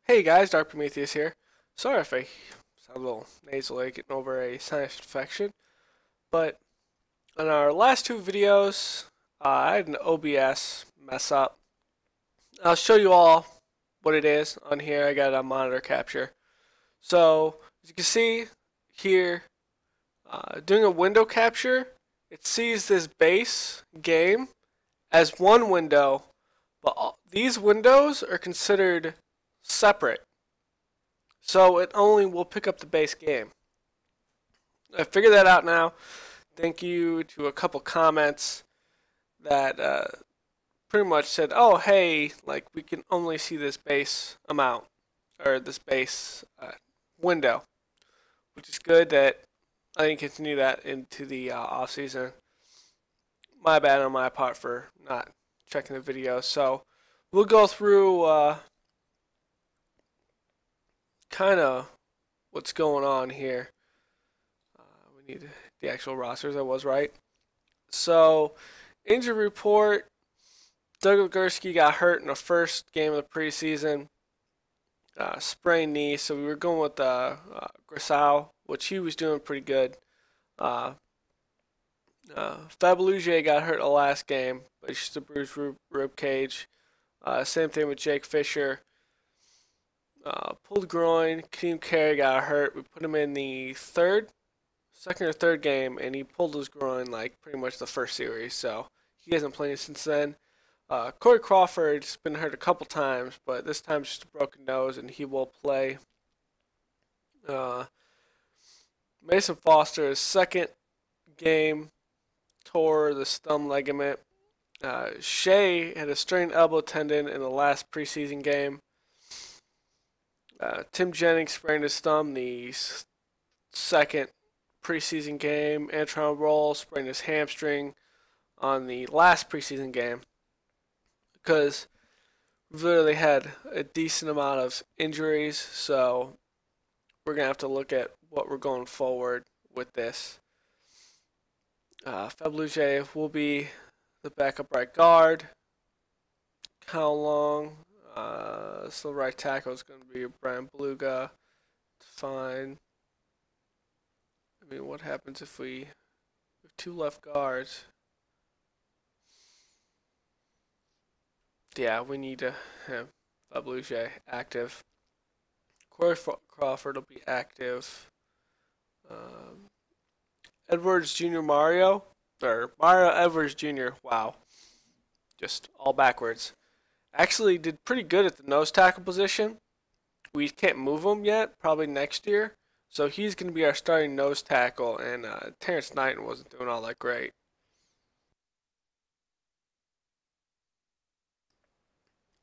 Hey guys, Dark Prometheus here. Sorry if I sound a little nasally getting over a sinus infection, but in our last two videos, I had an OBS mess up. I'll show you all what it is on here. I got a monitor capture. So, as you can see here, doing a window capture, it sees this base game as one window, but these windows are considered separate. So it only will pick up the base game. I figured that out now. Thank you to a couple comments that pretty much said, "Oh, hey, like we can only see this base amount or this base window," which is good that I didn't continue that into the off season. My bad on my part for not checking the video. So we'll go through kind of what's going on here. We need the actual rosters. I was right. So, injury report. Doug Gursky got hurt in the first game of the preseason. Sprained knee, so we were going with Grasau, which he was doing pretty good. Fabeluge got hurt the last game, but he's just a bruised rib cage. Same thing with Jake Fisher. Pulled groin. Kadeem Carey got hurt. We put him in the second or third game, and he pulled his groin like pretty much the first series, so he hasn't played since then. Corey Crawford's been hurt a couple times, but this time it's just a broken nose, and he will play. Mason Foster's second game tore the thumb ligament. Shea had a strained elbow tendon in the last preseason game. Tim Jennings sprained his thumb the second preseason game. Antron Roll sprained his hamstring on the last preseason game because we've literally had a decent amount of injuries, so we're going to have to look at what we're going forward with this. Fabeluge will be the backup right guard. How long? So right tackle is going to be Brian Beluga. Fine. I mean, what happens if we have two left guards? Yeah, we need to have Fabeluge active. Corey Crawford will be active. Edwards Jr. Mario Edwards Jr. Wow, just all backwards. Actually, did pretty good at the nose tackle position. We can't move him yet. Probably next year. So he's going to be our starting nose tackle, and Terrence Knighton wasn't doing all that great.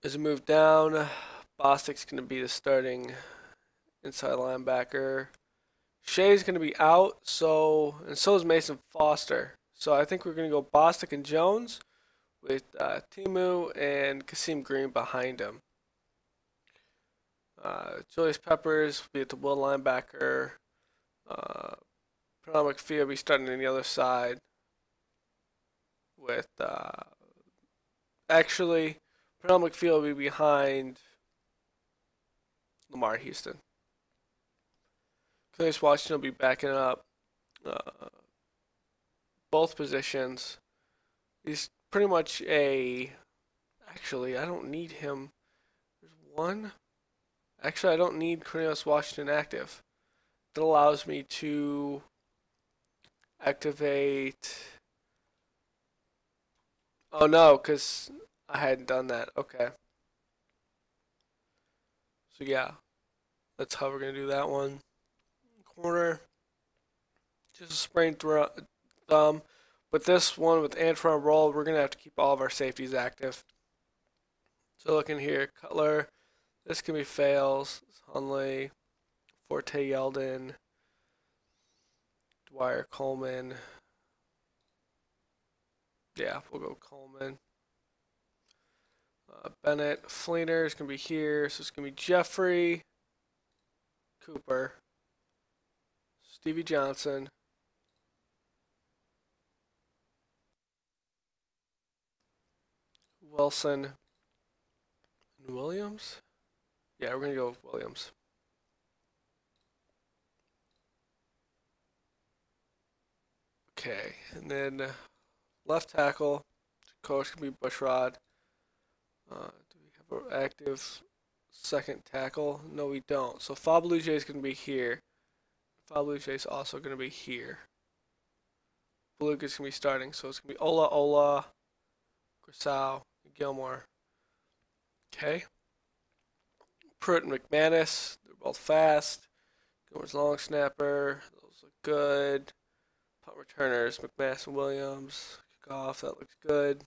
As we move down, Bostic's going to be the starting inside linebacker. Shea's going to be out, and so is Mason Foster. So I think we're going to go Bostic and Jones with Timu and Kasim Green behind him. Julius Peppers will be at the will linebacker. Pernell McPhee will be starting on the other side with actually Pernell McPhee will be behind Lamar Houston. Cornelius Washington will be backing up both positions. He's pretty much actually, I don't need him. There's one. Actually, I don't need Cornelius Washington active. That allows me to activate. Oh no, because I hadn't done that. Okay. So yeah, that's how we're going to do that one. Corner. Just a sprained thumb. But this one with Antron Roll, we're going to have to keep all of our safeties active. So looking here, Cutler. This can be Fails, Hunley, Forte Yeldon, Dwyer Coleman. Yeah, we'll go Coleman. Bennett, Fleener is going to be here. So it's going to be Jeffrey, Cooper, Stevie Johnson, Wilson, and Williams. Yeah, we're gonna go with Williams. Okay, and then left tackle, coach can be Bushrod. Do we have an active second tackle? No, we don't. So Fabaluche is going to be here. Fabaluche is also going to be here. Beluga is going to be starting, so it's going to be Ola, Grisau, and Gilmore. Okay. Pruitt and McManus, they're both fast. Gilmore's long snapper, those look good. Punt returners, McManus and Williams. Kick off, that looks good.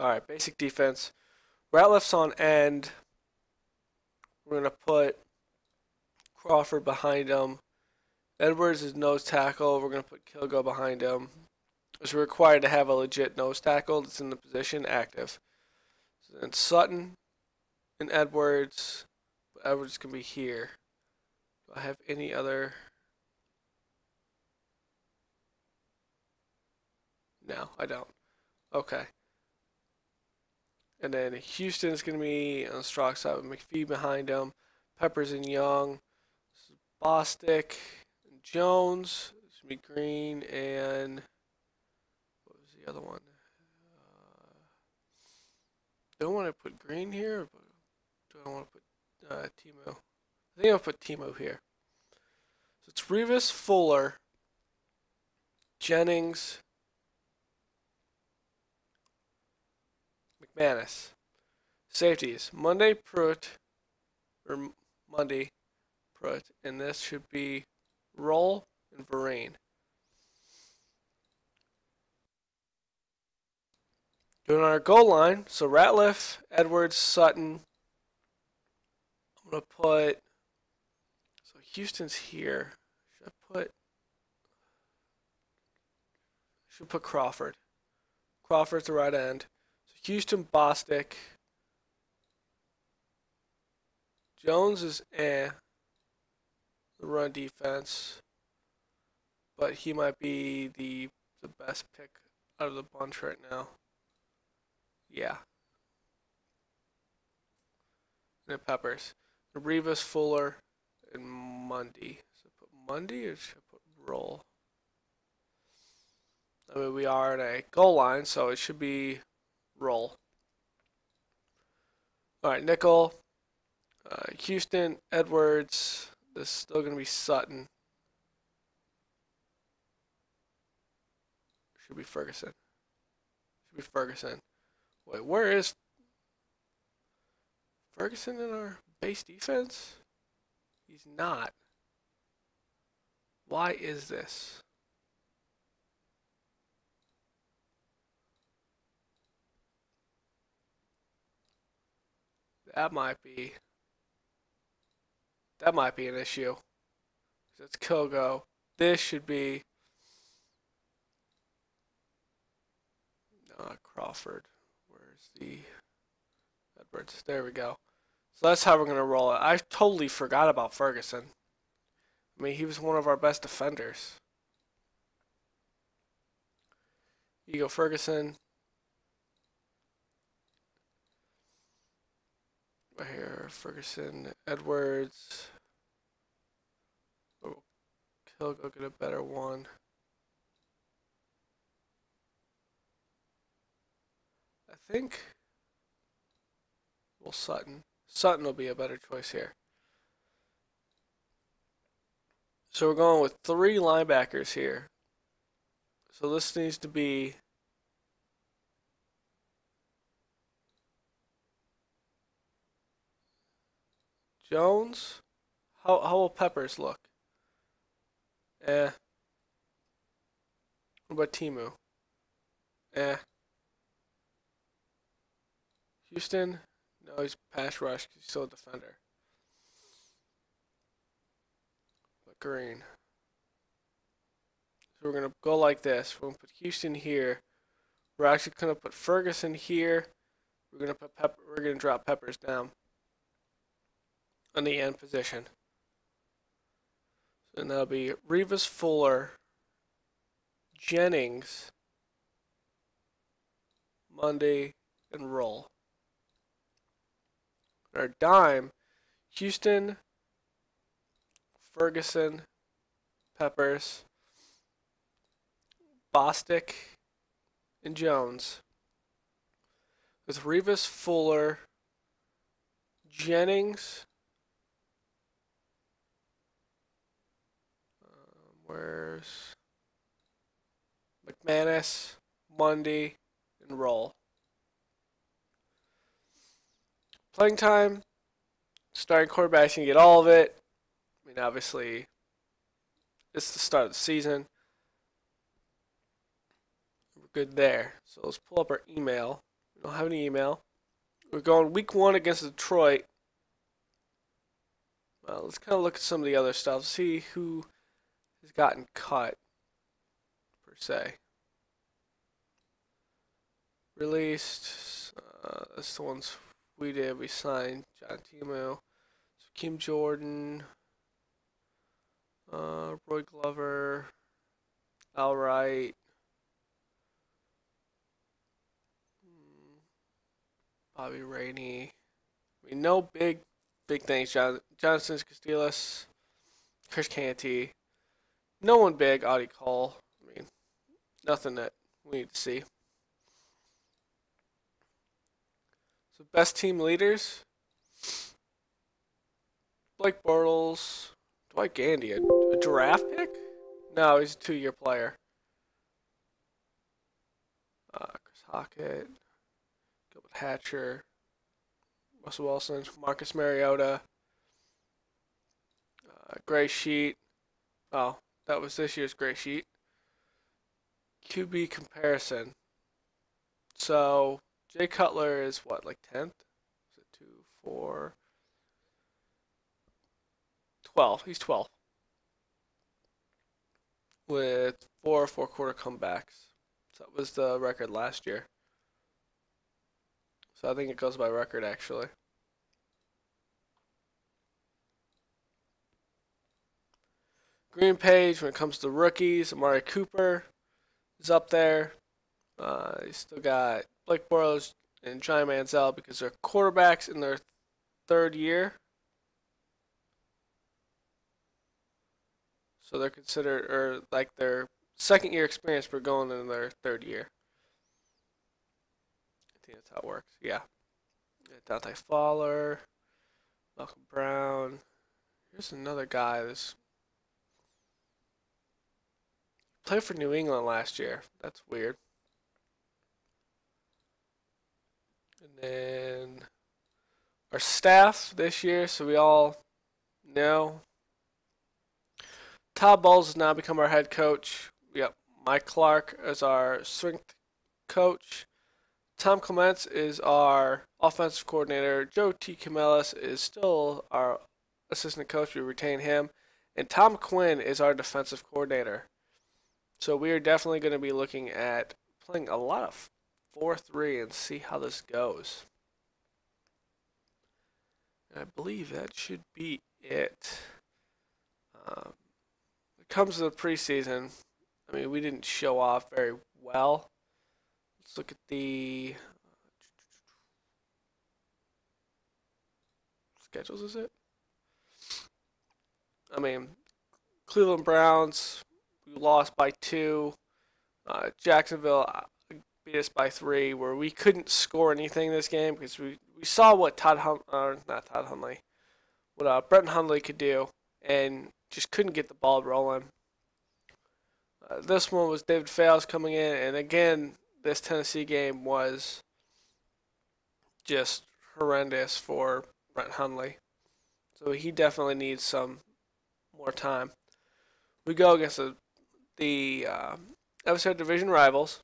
Alright, basic defense. Ratliff's on end. We're going to put Crawford behind him. Edwards is nose tackle. We're going to put Kilgo behind him. It's required to have a legit nose tackle that's in the position active. So then Sutton and Edwards. But Edwards can be here. Do I have any other? No, I don't. Okay. And then Houston is going to be on the strong side with McPhee behind him. Peppers and Young. Bostic and Jones. It's going to be Green and what was the other one? Do I want to put Green here? Or do I want to put Timo? I think I'll put Timo here. So it's Revis, Fuller, Jennings, McManus. Safeties. Monday, Pruitt, or Monday, Pruitt, and this should be Roll and Vereen. Doing our goal line, so Ratliff, Edwards, Sutton. I'm going to put, so Houston's here. Should put Crawford. Crawford's the right end. So Houston, Bostic. Jones is the run defense, but he might be the best pick out of the bunch right now. Yeah. And then Peppers. Rivas, Fuller, and Mundy. So put Mundy or should I put Roll? I mean, we are in a goal line, so it should be Roll. Alright, nickel. Houston, Edwards. This is still going to be Sutton. Should be Ferguson. Should be Ferguson. Wait, where is Ferguson in our base defense? He's not. Why is this? That might be an issue. That's Kogo. This should be Crawford. Where's the Edwards? There we go. So that's how we're going to roll it. I totally forgot about Ferguson. I mean, he was one of our best defenders. You go Ferguson. Right here, Ferguson, Edwards. Oh, Kilgo get a better one. I think. Well, Sutton. Sutton will be a better choice here. So we're going with 3 linebackers here. So this needs to be Jones. How will Peppers look? What about Timu? Houston? No, he's pass rush. He's still a defender. But Green. So we're going to go like this. We're going to put Houston here. We're actually going to put Ferguson here. We're going to put we're going to drop Peppers down on the end position. And that'll be Rivas, Fuller, Jennings, Monday, and Roll. Our dime Houston, Ferguson, Peppers, Bostic, and Jones. With Rivas, Fuller, Jennings, where's McManus, Mundy, and Roll. Playing time, starting quarterbacks can get all of it. I mean, obviously, it's the start of the season. We're good there. So let's pull up our email. We don't have any email. We're going week 1 against Detroit. Let's kind of look at some of the other stuff. See who has gotten cut, per se. Released. That's the ones we did. We signed John Timu, Kim Jordan, Roy Glover, Al Wright, Bobby Rainey. I mean, no big things. Jonathan Castillas, Chris Canty. No one big. Audie Cole. I mean, nothing that we need to see. So best team leaders. Blake Bortles, Dwight Gandy, a draft pick? No, he's a 2-year player. Chris Hockett, Gilbert Hatcher, Russell Wilson, Marcus Mariota, Gray Sheet. Oh, that was this year's Gray Sheet. QB comparison. So Jay Cutler is what, like 10th? Is it 2, 4, 12? He's 12 with 4 4-quarter comebacks. So that was the record last year. So I think it goes by record, actually. Green page, when it comes to rookies, Amari Cooper is up there. You still got Blake Bortles and Johnny Manziel because they're quarterbacks in their 3rd year. So they're considered, or like their 2nd year experience, but going in their 3rd year. I think that's how it works. Yeah. Dante Fowler, Malcolm Brown. Here's another guy that's played for New England last year. That's weird. And then our staff this year, so we all know. Todd Bowles has now become our head coach. We got Mike Clark as our strength coach. Tom Clements is our offensive coordinator. Joe T. Camellis is still our assistant coach. We retain him. And Tom Quinn is our defensive coordinator. So we are definitely going to be looking at playing a lot of 4-3 and see how this goes. And I believe that should be it. When it comes to the preseason, I mean, we didn't show off very well. Let's look at the schedules, is it? I mean, Cleveland Browns, we lost by 2. Jacksonville beat us by 3, where we couldn't score anything this game because we saw what what Brett Hundley could do, and just couldn't get the ball rolling. This one was David Fales coming in, and again, this Tennessee game was just horrendous for Brett Hundley. So he definitely needs some more time. We go against the episode division rivals,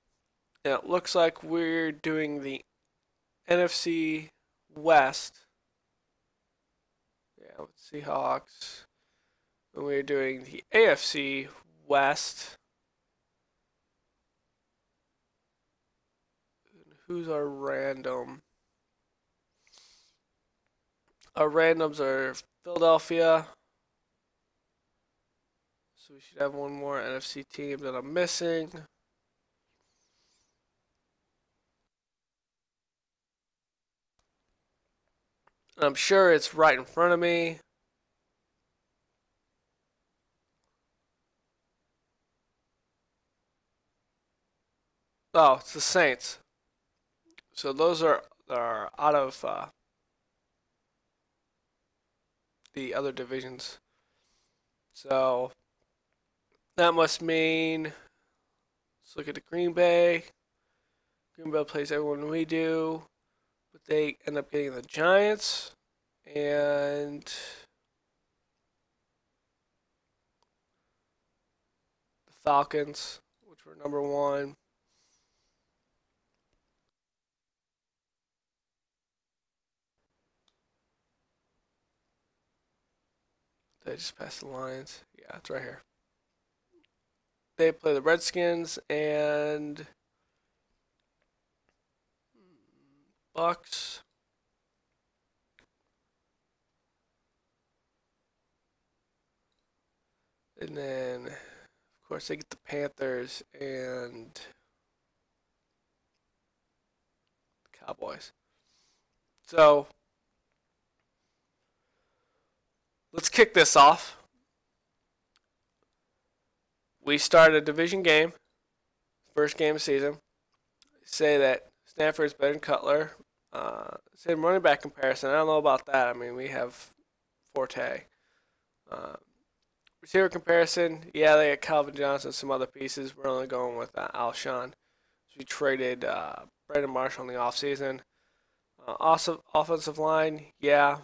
and it looks like we're doing the NFC West. Yeah, with Seahawks. And we're doing the AFC West. And who's our random? Our randoms are Philadelphia. So we should have one more NFC team that I'm missing. I'm sure it's right in front of me. Oh, it's the Saints. So those are out of the other divisions. So that must mean, let's look at the Green Bay. Green Bay plays everyone we do, but they end up getting the Giants and the Falcons, which were number one. They just passed the Lions. Yeah, it's right here. They play the Redskins and Bucks. And then, of course, they get the Panthers and the Cowboys. So, let's kick this off. We start a division game, first game of the season. Say that Stanford's better than Cutler. Say running back comparison. I don't know about that. I mean, we have Forte. Uh, Receiver comparison. Yeah, they got Calvin Johnson, some other pieces. We're only going with Alshon. We traded Brandon Marshall in the offseason. Also, offensive line. Yeah,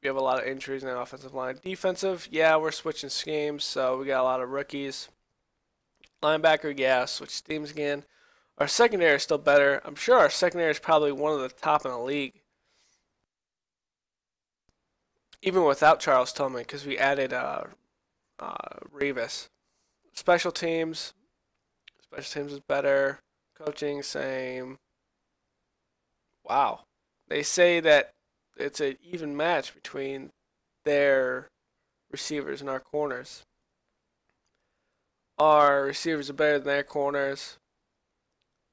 we have a lot of injuries in the offensive line. Defensive. Yeah, we're switching schemes, so we got a lot of rookies. Linebacker. Yeah, switch teams again. Our secondary is still better. I'm sure our secondary is probably one of the top in the league, even without Charles Tillman, because we added Revis. Special teams. Special teams is better. Coaching, same. Wow. They say that it's an even match between their receivers and our corners. Our receivers are better than their corners.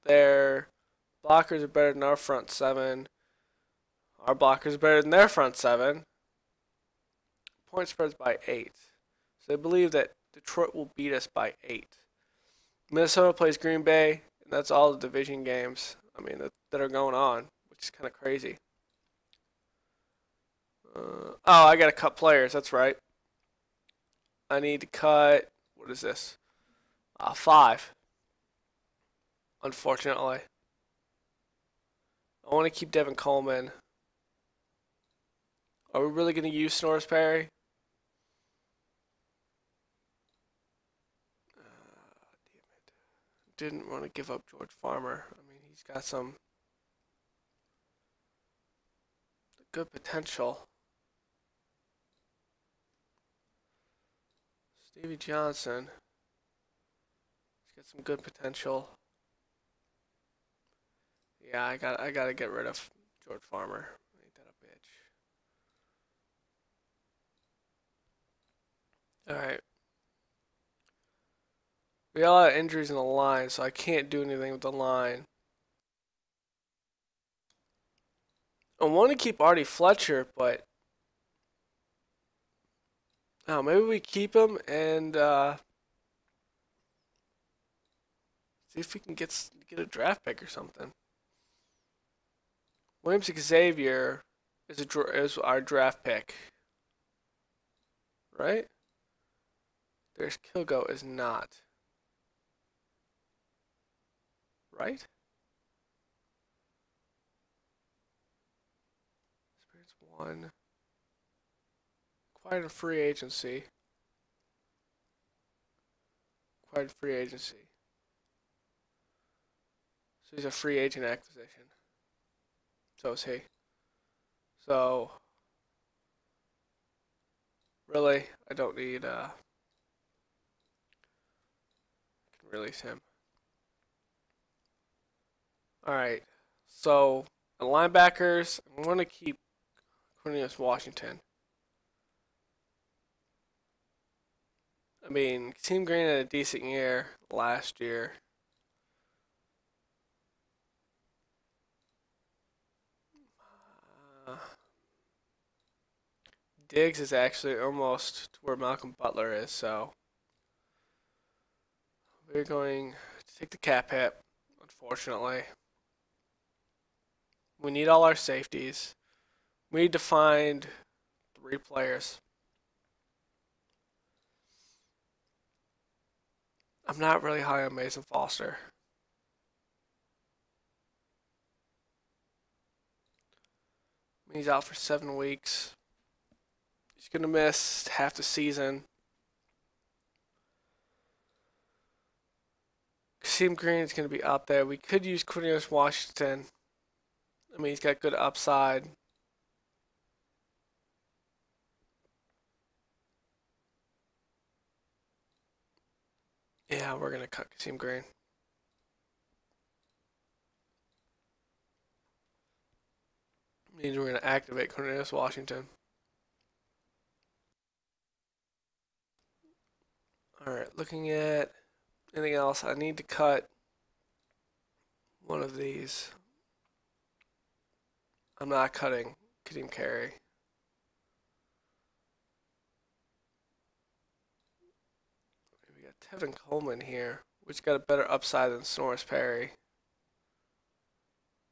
Their blockers are better than our front seven. Our blockers are better than their front seven. Point spreads by 8. So they believe that Detroit will beat us by 8. Minnesota plays Green Bay, and that's all the division games. I mean, that are going on, which is kind of crazy. Oh, I got to cut players. That's right. I need to cut. What is this? 5. Unfortunately, I want to keep Devin Coleman. Are we really going to use Snorris Perry? Damn it. Didn't want to give up George Farmer. I mean, he's got some good potential. Stevie Johnson. He's got some good potential. Yeah, I gotta get rid of George Farmer. Ain't that a bitch. Alright. We got a lot of injuries in the line, so I can't do anything with the line. I want to keep Artie Fletcher, but oh, maybe we keep him and see if we can get a draft pick or something. Williams Xavier is our draft pick, right? There's Kilgo is not, right? Spirits 1. Acquired in free agency. Acquired free agency. So he's a free agent acquisition. So is he. So really, I don't need I can release him. Alright. So the linebackers, I'm gonna keep Cornelius Washington. I mean, Team Green had a decent year last year. Diggs is actually almost to where Malcolm Butler is, so we're going to take the cap hit, unfortunately. We need all our safeties. We need to find 3 players. I'm not really high on Mason Foster. He's out for 7 weeks. He's going to miss half the season. Kasim Green is going to be out there. We could use Cornelius Washington. I mean, he's got good upside. Yeah, we're going to cut Kasim Green. Means we're going to activate Cornelius Washington. Alright, looking at anything else, I need to cut one of these. I'm not cutting Kadeem Carey. We got Tevin Coleman here, which got a better upside than Sonoris Perry.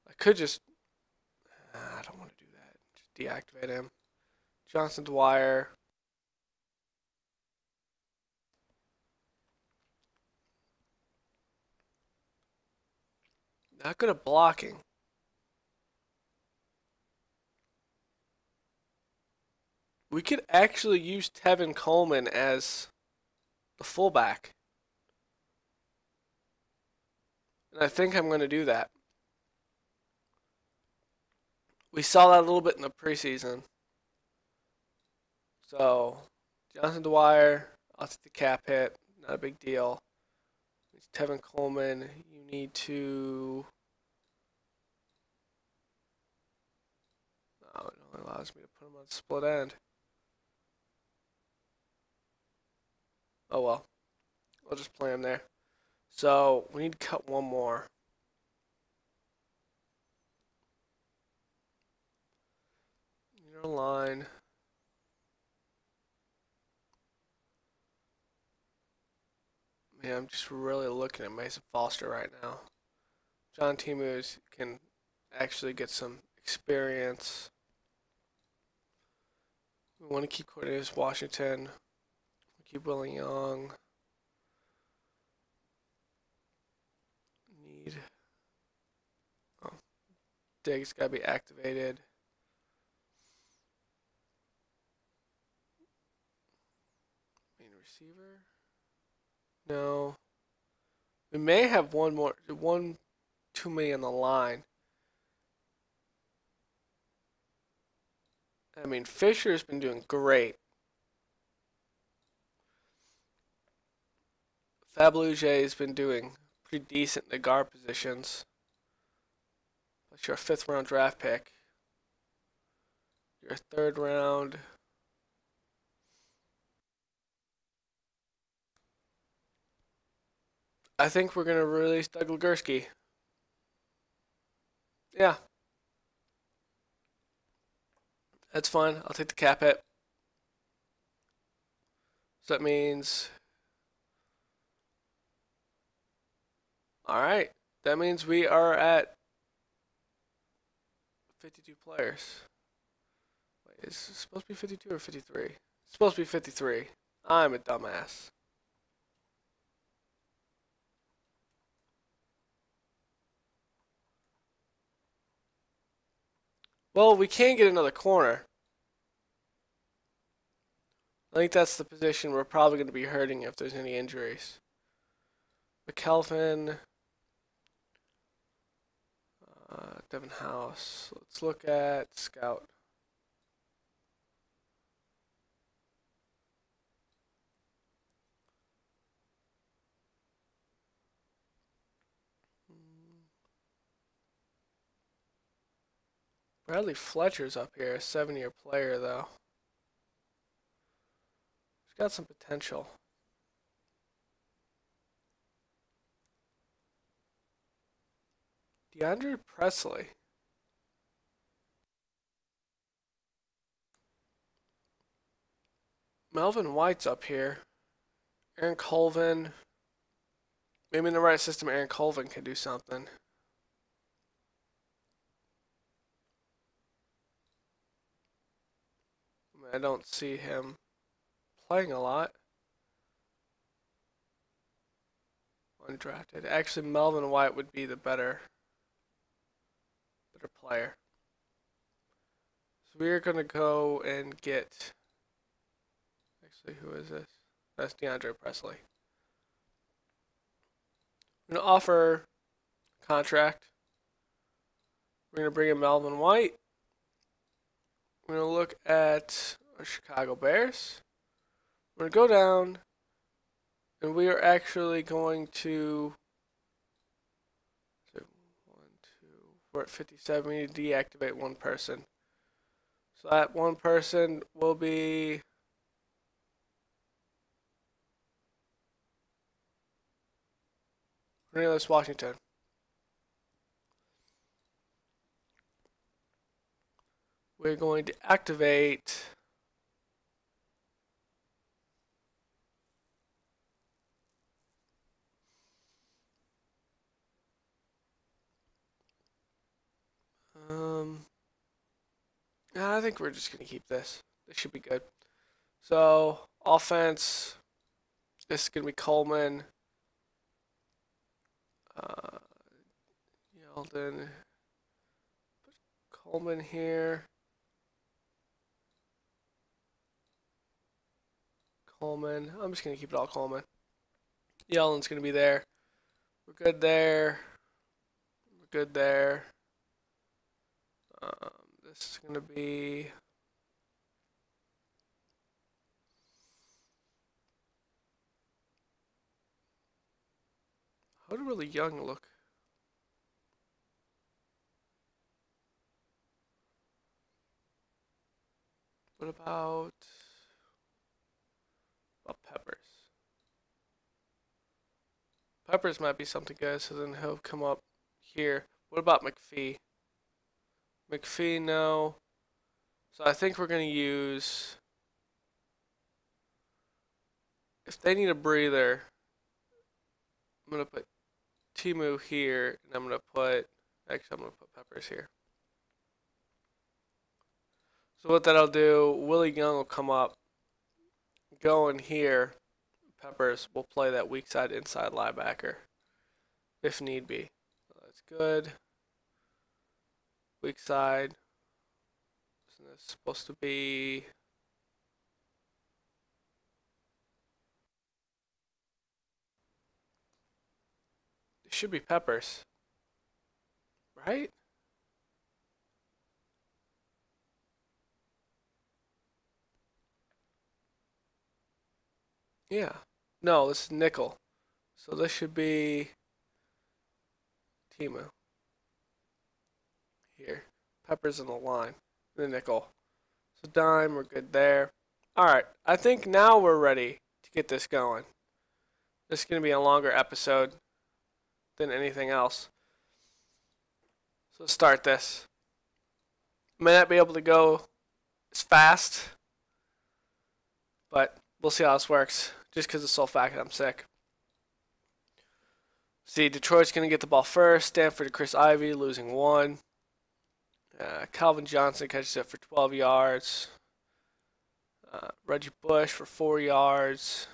I could just... I don't want to do that. Just deactivate him. Johnson Dwyer. Not good at blocking. We could actually use Tevin Coleman as the fullback. And I think I'm going to do that. We saw that a little bit in the preseason. So, Johnson Dwyer, I'll take the cap hit. Not a big deal. It's Tevin Coleman. You need to... Oh, it only allows me to put him on split end. Oh well. I'll just play him there. So, we need to cut one more. Inner line. Man, I'm just really looking at Mason Foster right now. John Timus can actually get some experience. We want to keep Cornelius Washington. We keep Willie Young. Need... Oh. Diggs got to be activated. Main receiver. No. We may have one too many on the line. I mean, Fisher's been doing great. Faberge has been doing pretty decent in the guard positions. Plus, you're a 5th-round draft pick. You're a 3rd round. I think we're going to release Doug Legursky. Yeah. That's fine. I'll take the cap hit. So that means... Alright. That means we are at 52 players. Wait, is it supposed to be 52 or 53? It's supposed to be 53. I'm a dumbass. Well, we can get another corner. I think that's the position we're probably going to be hurting if there's any injuries. McKelvin, Devin House. Let's look at Scout. Bradley Fletcher's up here, a 7-year player though. He's got some potential. DeAndre Presley. Melvin White's up here. Aaron Colvin. Maybe in the right system, Aaron Colvin can do something. I don't see him playing a lot. Undrafted. Actually, Melvin White would be the better player. So we're gonna go and get. Actually, who is this? That's DeAndre Presley. I'm gonna offer a contract. We're gonna bring in Melvin White. We're gonna look at our Chicago Bears. We're gonna go down, and we are actually going to. We're at 57. We need to deactivate one person. So that one person will be Cornelius Washington. We're going to activate I think we're just going to keep this. This should be good. So, offense, this is going to be Coleman, Yeldon, put Coleman here, Coleman, I'm just going to keep it all Coleman. Yeldon's going to be there. We're good there. We're good there. This is going to be how do really young look? What about Peppers? Peppers might be something good, so then he'll come up here. What about McPhee? McPhee, no. So I think we're going to use, if they need a breather, I'm going to put Timu here, and I'm going to put, actually I'm going to put Peppers here. So what that'll do, Willie Young will come up, go in here, Peppers will play that weak side inside linebacker, if need be. So that's good. Weak side. Isn't this supposed to be? It should be Peppers, right? Yeah. No, this is nickel. So this should be Timu. Here. Peppers in the line. The nickel. So dime, we're good there. Alright, I think now we're ready to get this going. This is going to be a longer episode than anything else. So let's start this. May not be able to go as fast, but we'll see how this works. Just because of the sole fact that I'm sick. See, Detroit's going to get the ball first. Stanford to Chris Ivy, losing 1. Calvin Johnson catches it for 12 yards. Reggie Bush for 4 yards.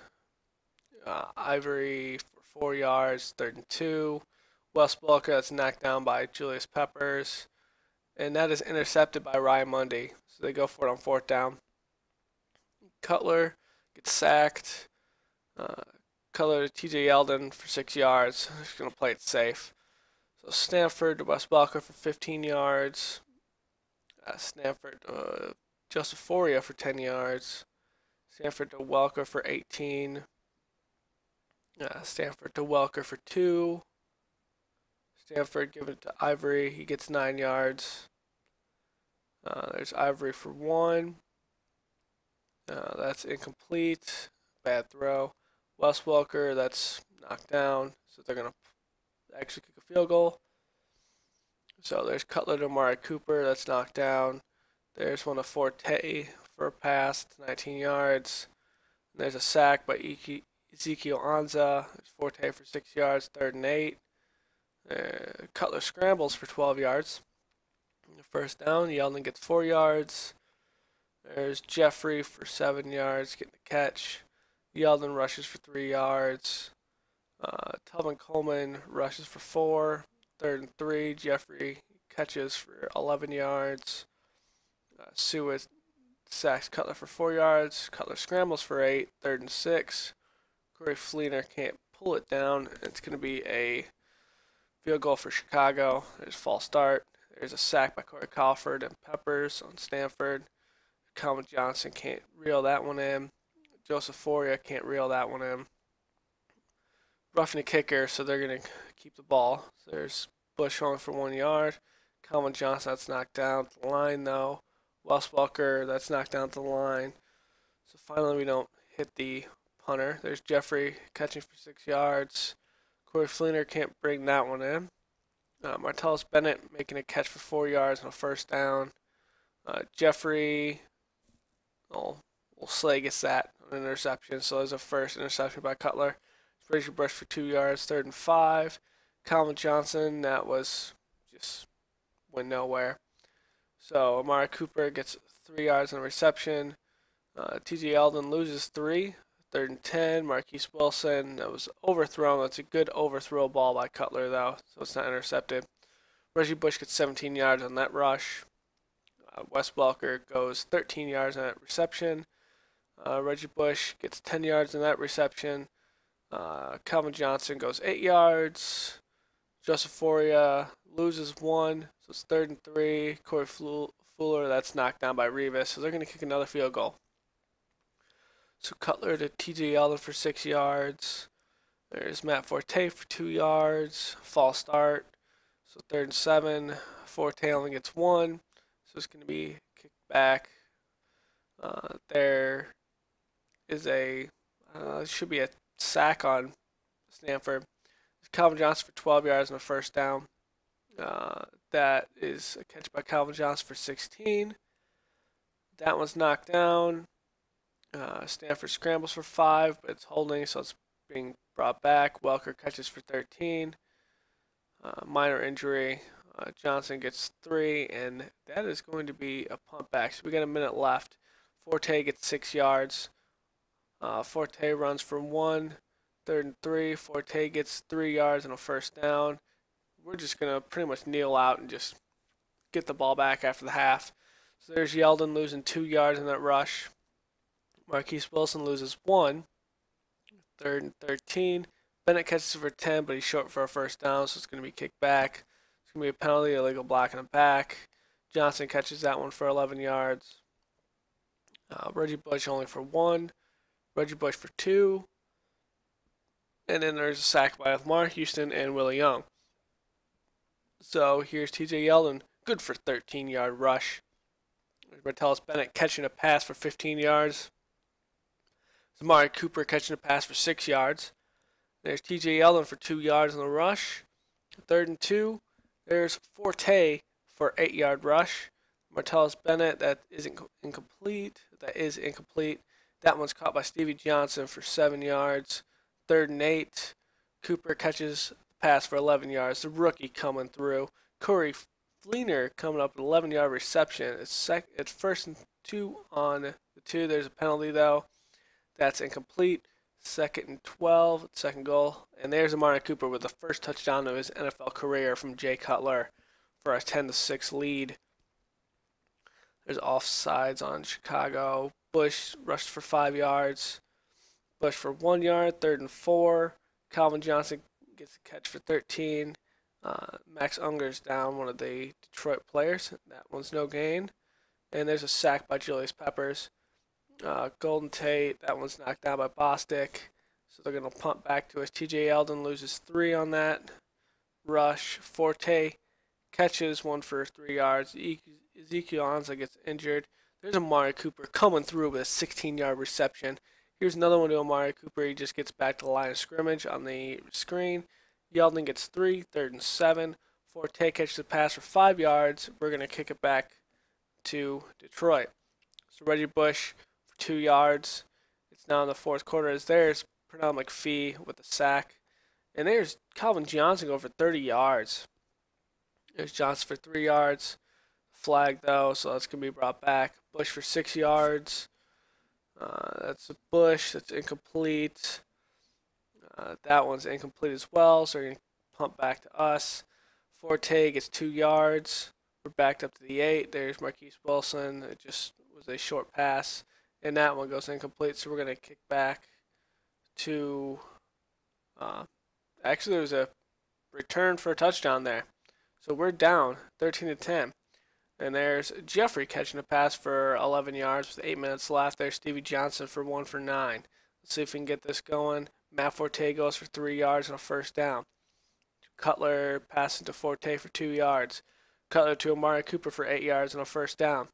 Ivory for 4 yards, 3rd and 2. Wes Welker, that's knocked down by Julius Peppers. And that is intercepted by Ryan Mundy. So they go for it on 4th down. Cutler gets sacked. Cutler to TJ Yeldon for 6 yards. He's going to play it safe. So Stanford to Wes Welker for 15 yards. Stanford to Joseph Foria for 10 yards. Stanford to Welker for 18. Stanford to Welker for 2. Stanford give it to Ivory. He gets 9 yards. There's Ivory for 1. That's incomplete. Bad throw. Wes Welker, that's knocked down. So they're going to actually kick a field goal. So there's Cutler to Amari Cooper, that's knocked down. There's one of Forte for a pass, 19 yards. And there's a sack by Ezekiel Anza. There's Forte for 6 yards, 3rd and 8. Cutler scrambles for 12 yards. First down, Yeldon gets 4 yards. There's Jeffrey for 7 yards, getting the catch. Yeldon rushes for 3 yards. Telvin Coleman rushes for 4. 3rd and 3. Jeffrey catches for 11 yards. Seward sacks Cutler for 4 yards. Cutler scrambles for 8. 3rd and 6. Corey Fleener can't pull it down. It's going to be a field goal for Chicago. There's a false start. There's a sack by Corey Crawford and Peppers on Stanford. Calvin Johnson can't reel that one in. Joseph Foria can't reel that one in. Roughing the kicker, so they're going to keep the ball. So there's Bush on for 1 yard. Calvin Johnson, that's knocked down to the line, though. Wes Welker, that's knocked down to the line. So finally, we don't hit the punter. There's Jeffrey catching for 6 yards. Corey Fleener can't bring that one in. Martellus Bennett making a catch for 4 yards on a first down. Jeffrey, we'll say gets that on an interception. So there's a first interception by Cutler. Frazier Bush for 2 yards, 3rd and 5. Calvin Johnson, that was just went nowhere. So Amari Cooper gets 3 yards on a reception. TJ Yeldon loses 3. 3rd and 10. Marquise Wilson, that was overthrown. That's a good overthrow ball by Cutler, though, so it's not intercepted. Reggie Bush gets 17 yards on that rush. Wes Welker goes 13 yards on that reception. Reggie Bush gets 10 yards on that reception. Calvin Johnson goes 8 yards. Joseph Foria loses 1, so it's 3rd and 3. Corey Fuller, that's knocked down by Revis, so they're going to kick another field goal. So Cutler to TJ Yeldon for 6 yards. There's Matt Forte for 2 yards. False start. So 3rd and 7. Forte only gets 1. So it's going to be kicked back. There is should be a sack on Stanford. Calvin Johnson for 12 yards on a first down. That is a catch by Calvin Johnson for 16. That one's knocked down. Stanford scrambles for 5, but it's holding, so it's being brought back. Welker catches for 13. Minor injury. Johnson gets 3, and that is going to be a punt back. So we got a minute left. Forte gets 6 yards. Forte runs for 1. 3rd and 3. Forte gets 3 yards on a first down. We're just going to pretty much kneel out and just get the ball back after the half. So there's Yeldon losing 2 yards in that rush. Marquise Wilson loses 1. 3rd and 13. Bennett catches for 10, but he's short for a first down, so it's going to be kicked back. It's going to be a penalty, illegal block in the back. Johnson catches that one for 11 yards. Reggie Bush only for 1. Reggie Bush for 2. And then there's a sack by Lamar Houston and Willie Young. So here's TJ Yeldon, good for 13-yard rush. There's Martellus Bennett catching a pass for 15 yards. Amari Cooper catching a pass for 6 yards. There's TJ Yeldon for 2 yards on the rush. 3rd and 2. There's Forte for 8-yard rush. Martellus Bennett, that is incomplete. That one's caught by Stevie Johnson for 7 yards. 3rd and 8. Cooper catches the pass for 11 yards. The rookie coming through. Corey Fleener coming up with an 11-yard reception. It's 1st and 2 on the 2. There's a penalty, though. That's incomplete. 2nd and 12. Second goal. And there's Amari Cooper with the first touchdown of his NFL career from Jay Cutler for a 10-6 lead. There's offsides on Chicago. Bush rushed for 5 yards. Bush for 1 yard. 3rd and 4. Calvin Johnson gets a catch for 13. Max Unger's down, one of the Detroit players. That one's no gain. And there's a sack by Julius Peppers. Golden Tate, that one's knocked down by Bostic. So they're going to punt back to us. TJ Yeldon loses 3 on that rush. Forte catches 1 for 3 yards. Ezekiel Anza gets injured. There's Amari Cooper coming through with a 16-yard reception. Here's another one to Amari Cooper. He just gets back to the line of scrimmage on the screen. Yeldon gets 3, 3rd and 7. Forte catches the pass for 5 yards. We're going to kick it back to Detroit. So Reggie Bush for 2 yards. It's It's now in the fourth quarter. As there's Pernell McPhee with the sack. And there's Calvin Johnson going for 30 yards. There's Johnson for 3 yards. Flag though, so that's going to be brought back. Bush for 6 yards. That's a Bush. That's incomplete. That one's incomplete as well, so we're going to pump back to us. Forte gets 2 yards. We're backed up to the 8. There's Marquise Wilson. It just was a short pass. And that one goes incomplete, so we're going to kick back to... actually, there was a return for a touchdown there. So we're down 13-10. And there's Jeffrey catching a pass for 11 yards with 8 minutes left. There's Stevie Johnson for 1 for 9. Let's see if we can get this going. Matt Forte goes for 3 yards and a first down. Cutler passing to Forte for 2 yards. Cutler to Amari Cooper for 8 yards and a first down.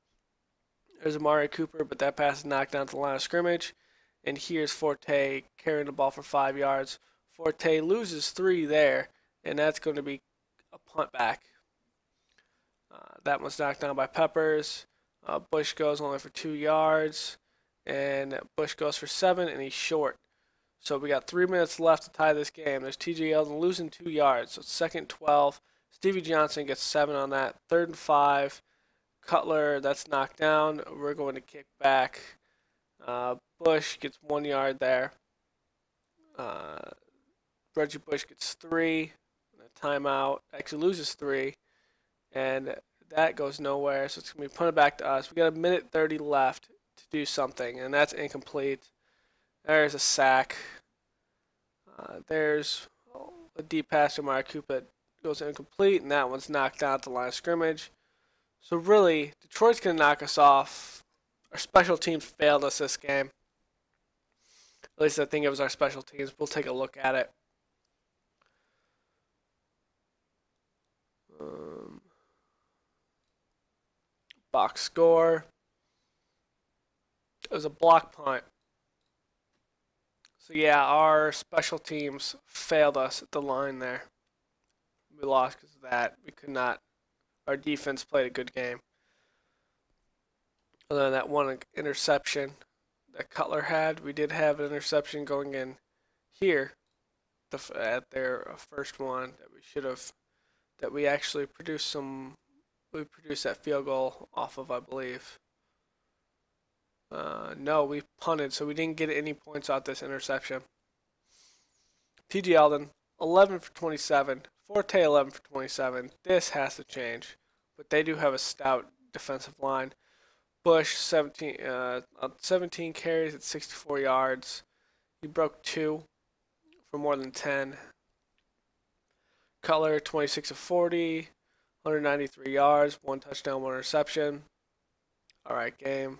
There's Amari Cooper, but that pass is knocked down to the line of scrimmage. And here's Forte carrying the ball for 5 yards. Forte loses 3 there, and that's going to be a punt back. That one's knocked down by Peppers. Bush goes only for 2 yards, and Bush goes for 7, and he's short. So we got 3 minutes left to tie this game. There's TJ Yeldon losing 2 yards, so it's 2nd and 12. Stevie Johnson gets 7 on that. 3rd and 5. Cutler, that's knocked down. We're going to kick back. Bush gets 1 yard there. Reggie Bush gets 3. A timeout. Actually loses 3. And that goes nowhere, so it's going to be punted back to us. We got a minute 30 left to do something, and that's incomplete. There's a sack. There's a deep pass to Amari Cooper that goes incomplete, and that one's knocked down at the line of scrimmage. So really, Detroit's going to knock us off. Our special teams failed us this game. At least I think it was our special teams. We'll take a look at it. Box score. It was a block punt. So yeah, our special teams failed us at the line there. We lost because of that. We could not. Our defense played a good game. Other than that one interception that Cutler had, we did have an interception going in here at their first one that we should have. That we actually produced some. We produced that field goal off of, I believe. No, we punted, so we didn't get any points out this interception. T.J. Yeldon, 11 for 27. Forte, 11 for 27. This has to change. But they do have a stout defensive line. Bush, 17 carries at 64 yards. He broke 2 for more than 10. Cutler, 26 of 40. 193 yards, 1 touchdown, 1 interception. All right, game.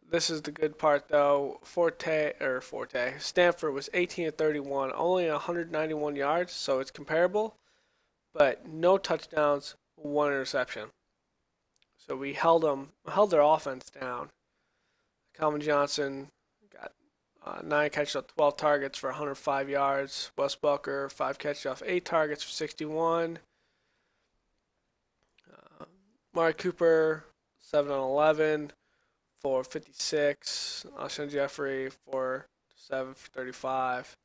This is the good part, though. Stanford was 18 of 31, only 191 yards, so it's comparable, but no touchdowns, 1 interception. So we held their offense down. Calvin Johnson got 9 catches off 12 targets for 105 yards. Wes Welker, 5 catches off 8 targets for 61. Amari Cooper, 7 on 11 for 56. Alshon Jeffrey, 4 7 for 35.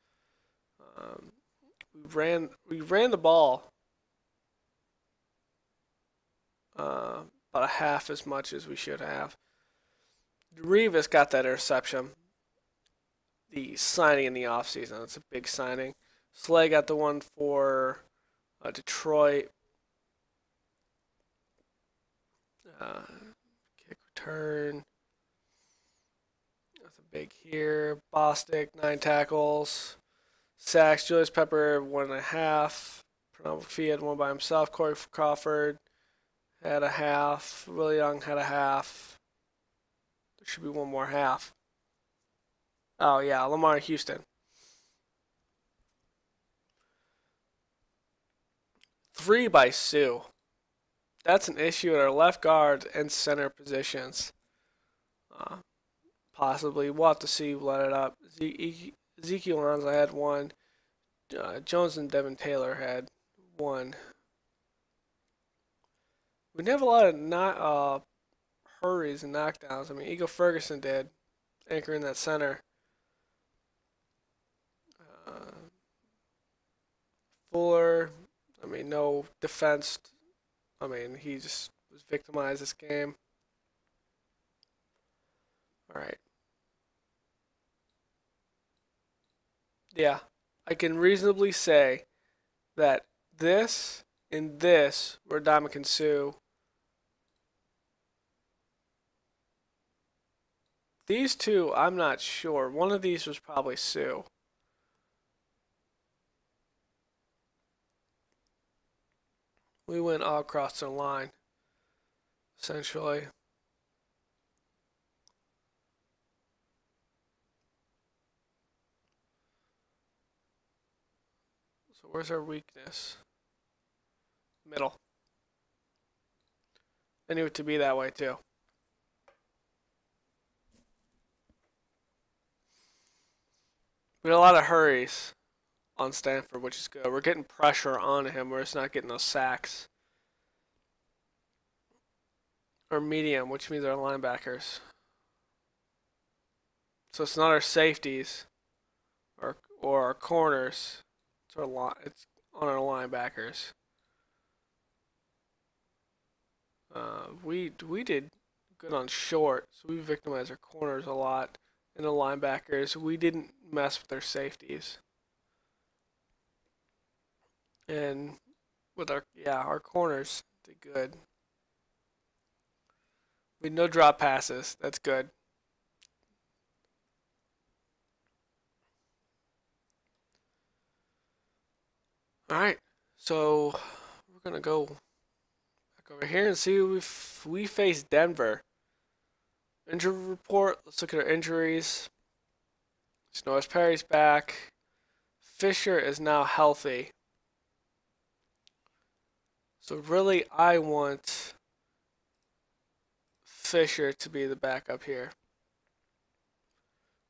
We ran the ball about a half as much as we should have. Revis got that interception. The signing in the offseason. It's a big signing. Slay got the one for Detroit. Kick return. That's a big here. Bostic, 9 tackles. Sacks. Julius Pepper, 1.5. Pernell McPhee had 1 by himself. Corey Crawford had a half. Willie Young had a half. There should be 1 more half. Oh, yeah. Lamar Houston. 3 by Sue. That's an issue at our left guard and center positions. Possibly. We'll have to see who let it up. Ezekiel Alonso had 1. Jones and Devin Taylor had 1. We didn't have a lot of hurries and knockdowns. I mean, Eagle Ferguson did. anchor in that center. Fuller, I mean, no defense. I mean, he just was victimized this game. All right. Yeah, I can reasonably say that this and this were Ndamukong Suh. These two, I'm not sure. One of these was probably Suh. We went all across the line, essentially. So where's our weakness? Middle. I knew it to be that way too. We had a lot of hurries on Stanford, which is good. We're getting pressure on him. We're just not getting those sacks. Or medium, which means our linebackers. So it's not our safeties or our corners. It's on our linebackers. We did good on short, so we victimized our corners a lot. And the linebackers, we didn't mess with their safeties. And with our corners did good. We had no drop passes. That's good. All right, so we're gonna go back over here and see if we face Denver. Injury report. Let's look at our injuries. Norris Perry's back. Fisher is now healthy. So really, I want Fisher to be the backup here.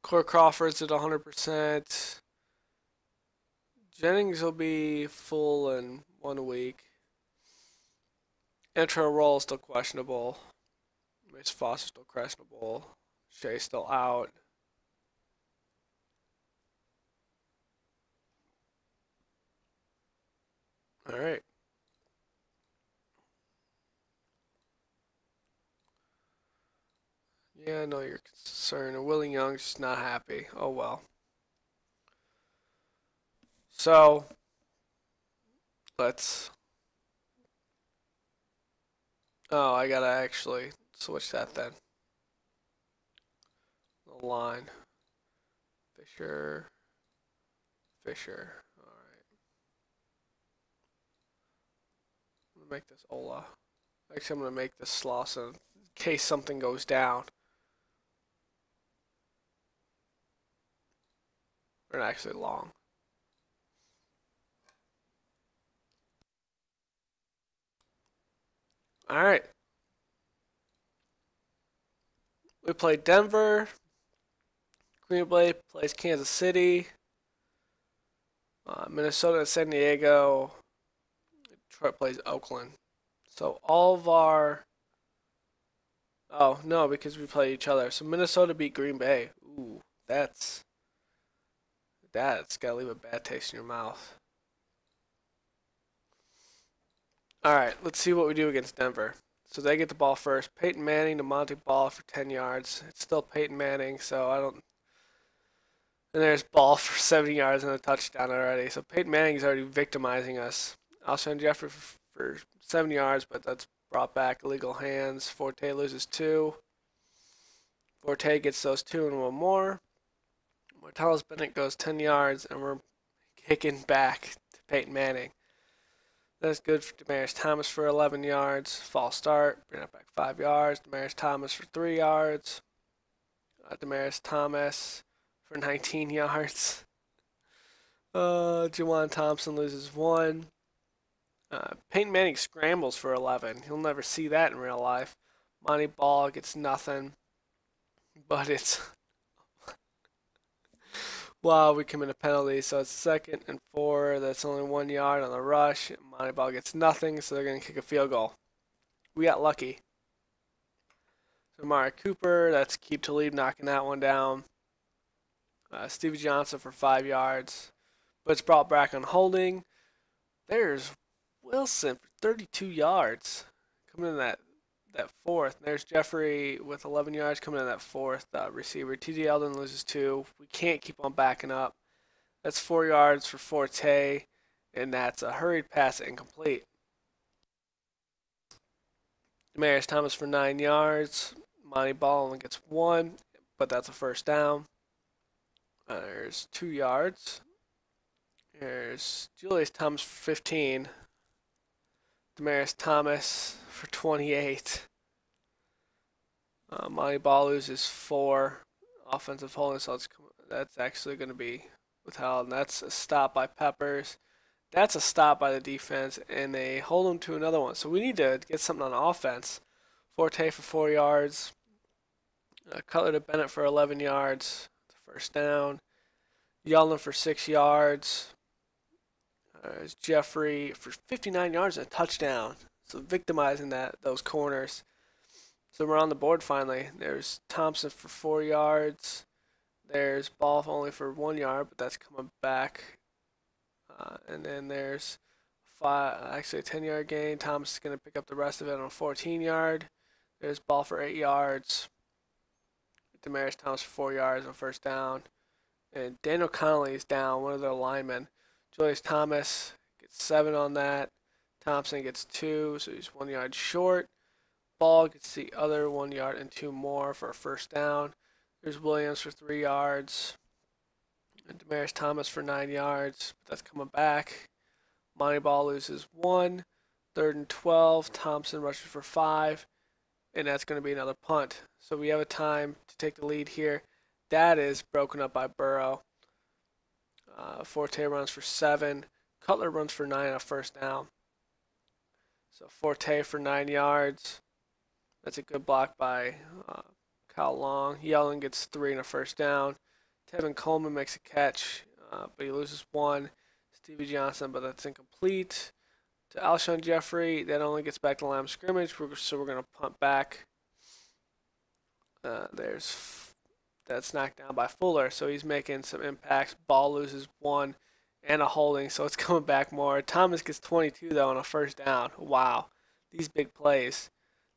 Corey Crawford's at 100%. Jennings will be full in 1 week. Intro roll still questionable. Mace Foster still questionable. Shea's still out. All right. Yeah, I know you're concerned. And Willie Young's just not happy. Oh well. So let's. Oh, I gotta actually switch that then. The line. Fisher. All right. I'm gonna make this Ola. Actually, I'm gonna make this Slauson in case something goes down. Or actually long. All right. We played Denver. Green Bay plays Kansas City. Minnesota and San Diego. Detroit plays Oakland. So all of our. Oh no, because we play each other. So Minnesota beat Green Bay. Ooh, that's gotta leave a bad taste in your mouth. All right, let's see what we do against Denver. So they get the ball first. Peyton Manning to Monty Ball for 10 yards. It's still Peyton Manning, so I don't. And there's Ball for 70 yards and a touchdown already. So Peyton Manning's already victimizing us. Alshon Jeffrey for 7 yards, but that's brought back. Illegal hands. Forte loses 2. Forte gets those 2 and 1 more. Martellus Bennett goes 10 yards, and we're kicking back to Peyton Manning. That's good for Demaryius Thomas for 11 yards. False start. Bring it back 5 yards. Demaryius Thomas for 3 yards. Demaryius Thomas for 19 yards. Juwan Thompson loses 1. Peyton Manning scrambles for 11. You'll never see that in real life. Monty Ball gets nothing. But it's. Wow, we commit a penalty, so it's 2nd and 4. That's only 1 yard on the rush. Monty Ball gets nothing, so they're going to kick a field goal. We got lucky. Amari Cooper, that's keep to lead, knocking that one down. Stevie Johnson for 5 yards, but it's brought back on holding. There's Wilson for 32 yards, coming in that fourth. And there's Jeffrey with 11 yards coming in that fourth receiver. TJ Eldon loses 2. We can't keep on backing up. That's 4 yards for Forte, and that's a hurried pass incomplete. Demarius Thomas for 9 yards. Monty Ball only gets 1, but that's a first down. There's 2 yards. There's Julius Thomas for 15. Demarius Thomas for 28. Monty Ball loses 4. Offensive holding, so that's actually going to be withheld. And that's a stop by Peppers. That's a stop by the defense, and they hold him to another one. So we need to get something on offense. Forte for 4 yards. Cutler to Bennett for 11 yards. First down. Yeldon for 6 yards. There's Jeffrey for 59 yards and a touchdown. So victimizing those corners. So we're on the board finally. There's Thompson for 4 yards. There's Ball only for 1 yard, but that's coming back. And then there's a 10-yard gain. Thomas is going to pick up the rest of it on a 14-yard. There's Ball for 8 yards. Demarius Thomas for 4 yards on first down. And Daniel Connolly is down, one of their linemen. Julius Thomas gets 7 on that. Thompson gets 2, so he's 1 yard short. Ball gets the other 1 yard and 2 more for a first down. There's Williams for 3 yards. And Demarius Thomas for 9 yards, but that's coming back. Monty Ball loses 1. 3rd and 12. Thompson rushes for 5. And that's going to be another punt. So we have a time to take the lead here. That is broken up by Burrow. Forte runs for 7. Cutler runs for 9 on a first down. So Forte for 9 yards. That's a good block by Kyle Long. Yeldon gets 3 on a first down. Tevin Coleman makes a catch, but he loses 1. Stevie Johnson, but that's incomplete. To Alshon Jeffrey, that only gets back to line of scrimmage, so we're going to punt back. That's knocked down by Fuller, so he's making some impacts. Ball loses 1 and a holding, so it's coming back more. Thomas gets 22, though, on a first down. Wow, these big plays.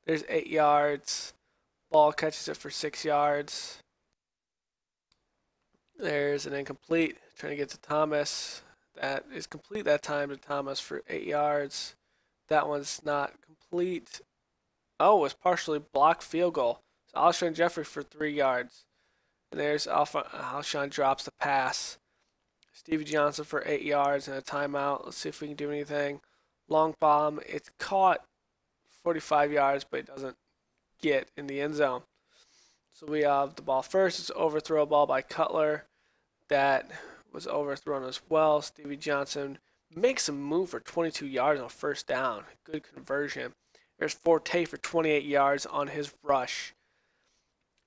There's 8 yards. Ball catches it for 6 yards. There's an incomplete, trying to get to Thomas. That is complete that time to Thomas for 8 yards. That one's not complete. Oh, it was partially blocked field goal. So Alshon Jeffrey for 3 yards. And there's Alshon drops the pass. Stevie Johnson for 8 yards and a timeout. Let's see if we can do anything. Long bomb. It's caught 45 yards, but it doesn't get in the end zone. So we have the ball first. It's overthrow ball by Cutler. That was overthrown as well. Stevie Johnson makes a move for 22 yards on first down. Good conversion. There's Forte for 28 yards on his rush.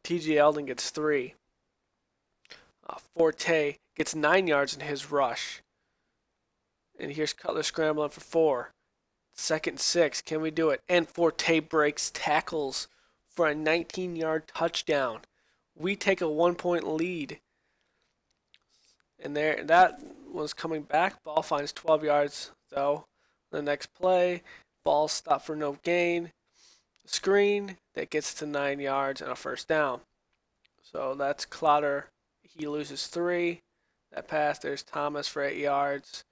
TJ Eldon gets 3. Forte gets 9 yards in his rush. And here's Cutler scrambling for 4. 2nd and 6. Can we do it? And Forte breaks tackles for a 19-yard touchdown. We take a 1-point lead. And that was coming back. Ball finds 12 yards, though. The next play, ball stopped for no gain. Screen that gets to 9 yards and a first down. So that's Clotter. He loses 3. That pass, there's Thomas for 8 yards.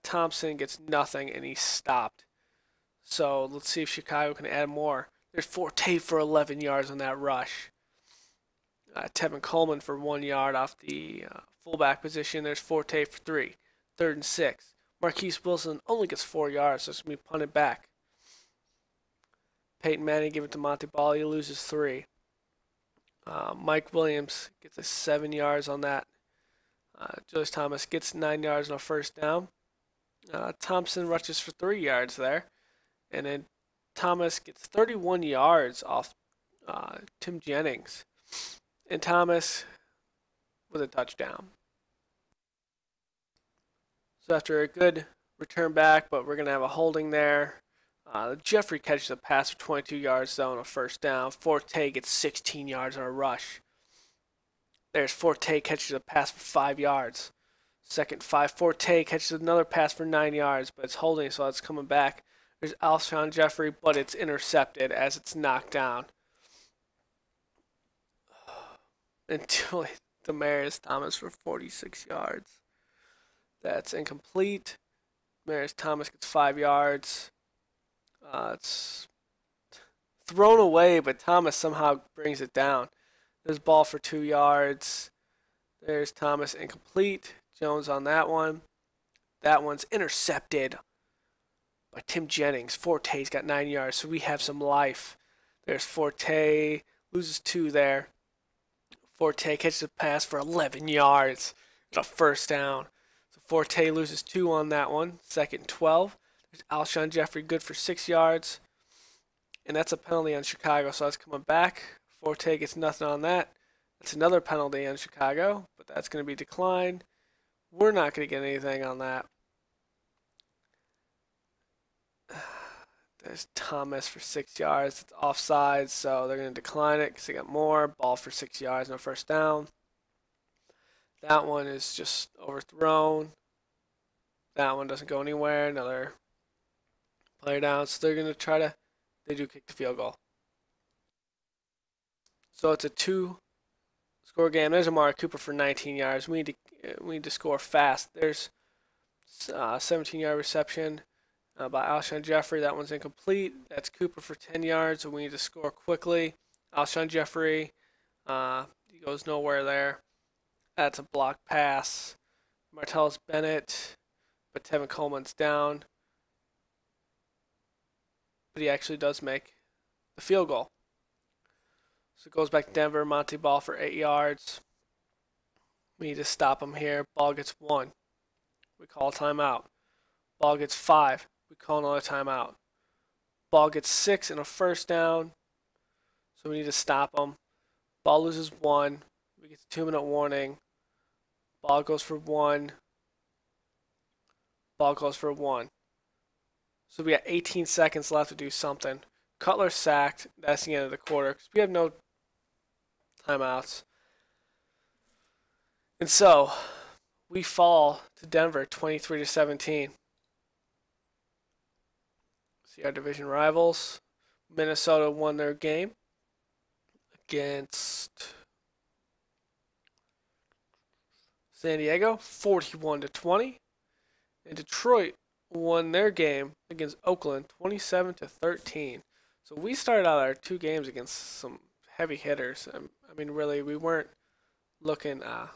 Thompson gets nothing, and he's stopped. So let's see if Chicago can add more. There's Forte for 11 yards on that rush. Tevin Coleman for 1 yard off the fullback position. There's Forte for 3. 3rd and 6. Marquise Wilson only gets 4 yards, so it's going to be punted back. Peyton Manning give it to Monty Ball. He loses 3. Mike Williams gets a 7 yards on that. Julius Thomas gets 9 yards on a first down. Thompson rushes for 3 yards there. And then Thomas gets 31 yards off Tim Jennings. And Thomas with a touchdown. So after a good return back, but we're going to have a holding there. Jeffrey catches a pass for 22 yards though on a first down. Forte gets 16 yards on a rush. There's Forte catches a pass for 5 yards. Second 5. Forte catches another pass for 9 yards, but it's holding, so it's coming back. There's Alshon Jeffrey, but it's intercepted as it's knocked down. Until Demaryius Thomas for 46 yards. That's incomplete. Demaryius Thomas gets 5 yards. It's thrown away, but Thomas somehow brings it down. There's ball for 2 yards. There's Thomas incomplete. Jones on that one. That one's intercepted by Tim Jennings. Forte's got 9 yards, so we have some life. There's Forte. Loses 2 there. Forte catches a pass for 11 yards. A first down. So Forte loses 2 on that one. Second and 12. There's Alshon Jeffrey good for 6 yards. And that's a penalty on Chicago, so that's coming back. Forte gets nothing on that. That's another penalty on Chicago, but that's going to be declined. We're not going to get anything on that. There's Thomas for 6 yards. It's offside, so they're going to decline it because they got more. Ball for 6 yards, no first down. That one is just overthrown. That one doesn't go anywhere. Another play down. So they're going to try to, they do kick the field goal. So it's a 2-score game. There's Amari Cooper for 19 yards. We need to score fast. There's 17-yard reception by Alshon Jeffrey. That one's incomplete. That's Cooper for 10 yards, so we need to score quickly. Alshon Jeffrey, he goes nowhere there. That's a block pass. Martellus Bennett, but Tevin Coleman's down. But he actually does make the field goal. So it goes back to Denver. Monty Ball for 8 yards. We need to stop him here. Ball gets 1. We call a timeout. Ball gets 5. We call another timeout. Ball gets 6 and a first down. So we need to stop him. Ball loses 1. We get a 2-minute warning. Ball goes for 1. Ball goes for 1. So we got 18 seconds left to do something. Cutler sacked. That's the end of the quarter because we have no timeouts. And so we fall to Denver 23-17. See our division rivals. Minnesota won their game against San Diego 41-20. And Detroit won their game against Oakland 27-13. So we started out our 2 games against some heavy hitters. I mean, really, we weren't looking to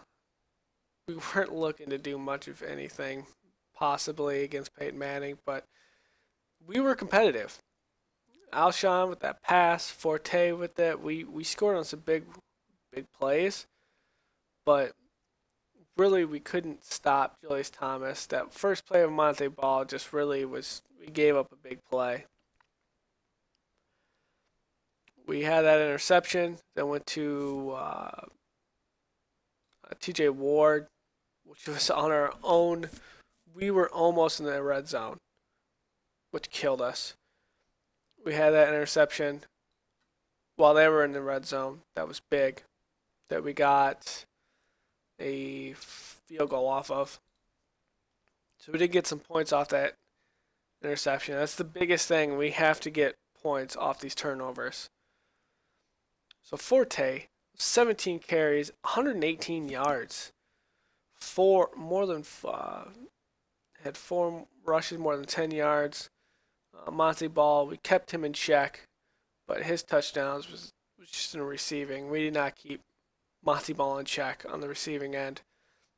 do much of anything, possibly against Peyton Manning, but we were competitive. Alshon with that pass, Forte with it. We scored on some big plays, but really we couldn't stop Julius Thomas. That first play of Monte Ball just really was, we gave up a big play. We had that interception, then went to TJ Ward, which was on our own. We were almost in the red zone, which killed us. We had that interception while they were in the red zone. That was big, that we got a field goal off of. So we did get some points off that interception. That's the biggest thing. We have to get points off these turnovers. So Forte, 17 carries, 118 yards, had 4 rushes, more than 10 yards. Monty Ball, we kept him in check, but his touchdowns was just in receiving. We did not keep Monty Ball in check on the receiving end.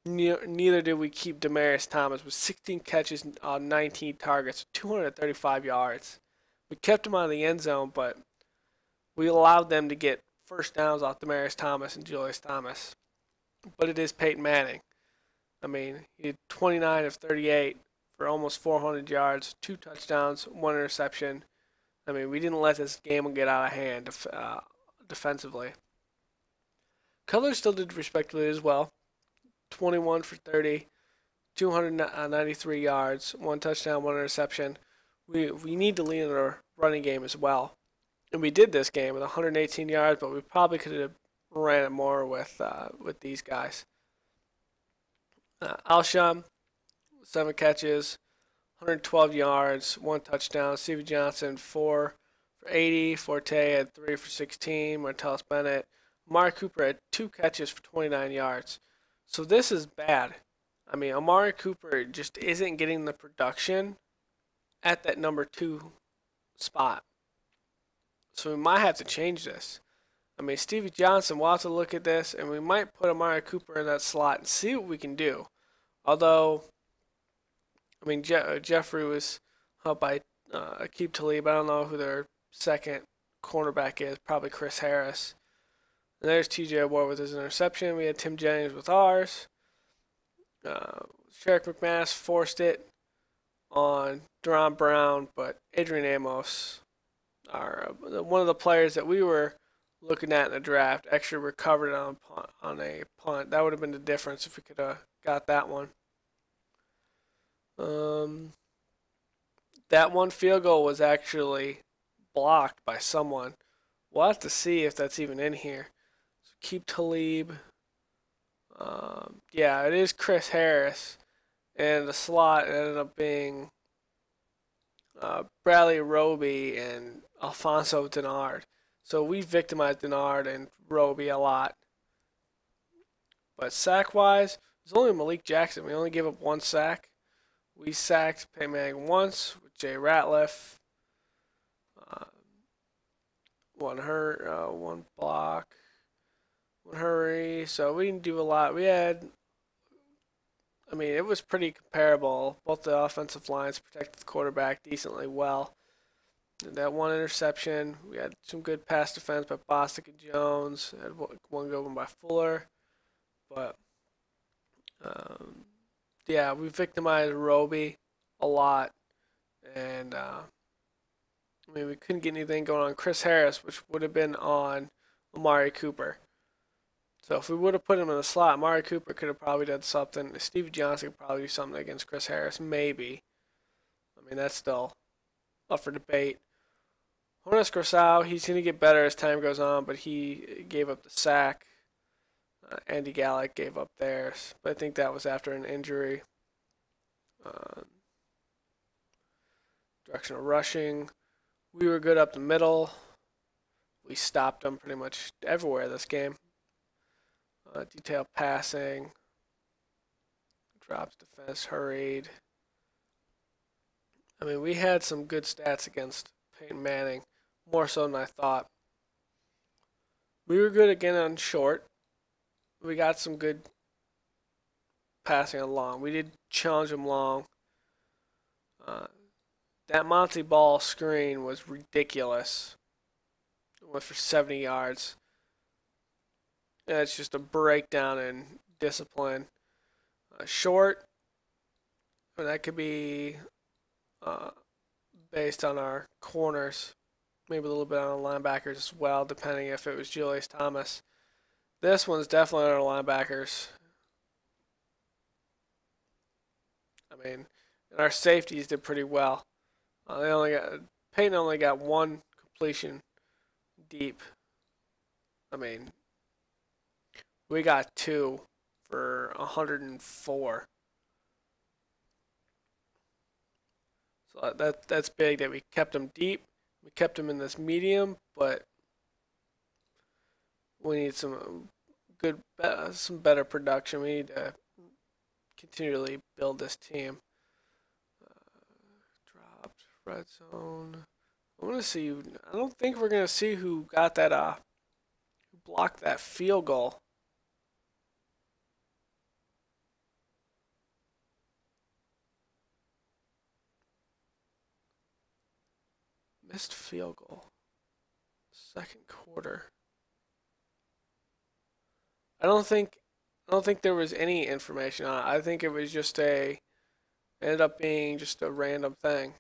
Neither did we keep Demaryius Thomas with 16 catches on 19 targets, 235 yards. We kept him out of the end zone, but we allowed them to get first downs off Demaryius Thomas and Julius Thomas. But it is Peyton Manning. I mean, he had 29 of 38 for almost 400 yards, 2 touchdowns, 1 interception. I mean, we didn't let this game get out of hand defensively. Cutler still did respectably as well. 21 for 30, 293 yards, 1 touchdown, 1 interception. we need to lean on our running game as well. And we did this game with 118 yards, but we probably could have ran it more with these guys. Alshon, 7 catches, 112 yards, 1 touchdown. Stevie Johnson, 4 for 80. Forte had 3 for 16. Martellus Bennett. Amari Cooper had 2 catches for 29 yards. So this is bad. I mean, Amari Cooper just isn't getting the production at that number 2 spot. So we might have to change this. I mean, Stevie Johnson, we'll have to look at this, and we might put Amari Cooper in that slot and see what we can do. Although, I mean, Jeffrey was helped by Aqib Talib. I don't know who their second cornerback is. Probably Chris Harris. And there's TJ Ward with his interception. We had Tim Jennings with ours. Sherrick McManus forced it on Deron Brown, but Adrian Amos, one of the players that we were looking at in the draft, actually recovered on a punt. That would have been the difference if we could have got that one. That one field goal was actually blocked by someone. We'll have to see if that's even in here. So keep Talib. Yeah, it is Chris Harris. And the slot ended up being Bradley Roby and Alfonso Denard. So we victimized Denard and Roby a lot. But sack-wise, it was only Malik Jackson. We only gave up 1 sack. We sacked Peyton Manning once with Jay Ratliff. 1 hurt, 1 block, 1 hurry. So we didn't do a lot. We had, I mean, it was pretty comparable. Both the offensive lines protected the quarterback decently well. And that 1 interception, we had some good pass defense by Bostic and Jones. Had 1 good one by Fuller. But, yeah, we victimized Roby a lot. And, I mean, we couldn't get anything going on Chris Harris, which would have been on Amari Cooper. So if we would have put him in the slot, Amari Cooper could have probably done something. Stevie Johnson could probably do something against Chris Harris, maybe. I mean, that's still up for debate. Jonas Grosau, he's going to get better as time goes on, but he gave up the sack. Andy Gallick gave up theirs, but I think that was after an injury. Directional rushing. We were good up the middle. We stopped them pretty much everywhere this game. Detailed passing. Drops defense, hurried. I mean, we had some good stats against Peyton Manning, more so than I thought. We were good again on short. We got some good passing on long. We did challenge him long. That Monty Ball screen was ridiculous. It went for 70 yards. And it's just a breakdown in discipline. Short, and that could be based on our corners. Maybe a little bit on our linebackers as well, depending if it was Julius Thomas. This one's definitely on our linebackers. I mean, and our safeties did pretty well. Peyton only got 1 completion deep. I mean, we got 2 for 104. So that's big that we kept them deep. We kept them in this medium, but we need some better production. We need to continually build this team. Dropped red zone. I want to see. I don't think we're gonna see who got that. Who blocked that field goal. Missed field goal. Second quarter. I don't think there was any information on it. I think it was just ended up being just a random thing.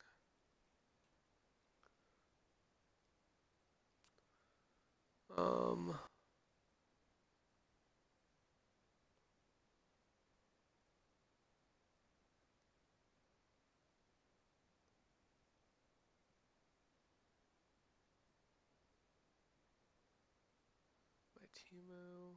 Emu.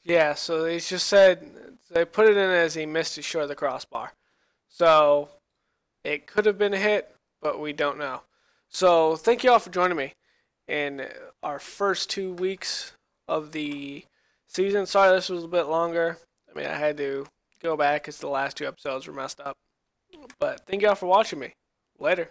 Yeah, so they just said they put it in as he missed his short of the crossbar. So it could have been a hit, but we don't know. So thank you all for joining me in our first 2 weeks of the season. Sorry this was a bit longer. I mean, I had to go back because the last two episodes were messed up. But thank you all for watching me. Later.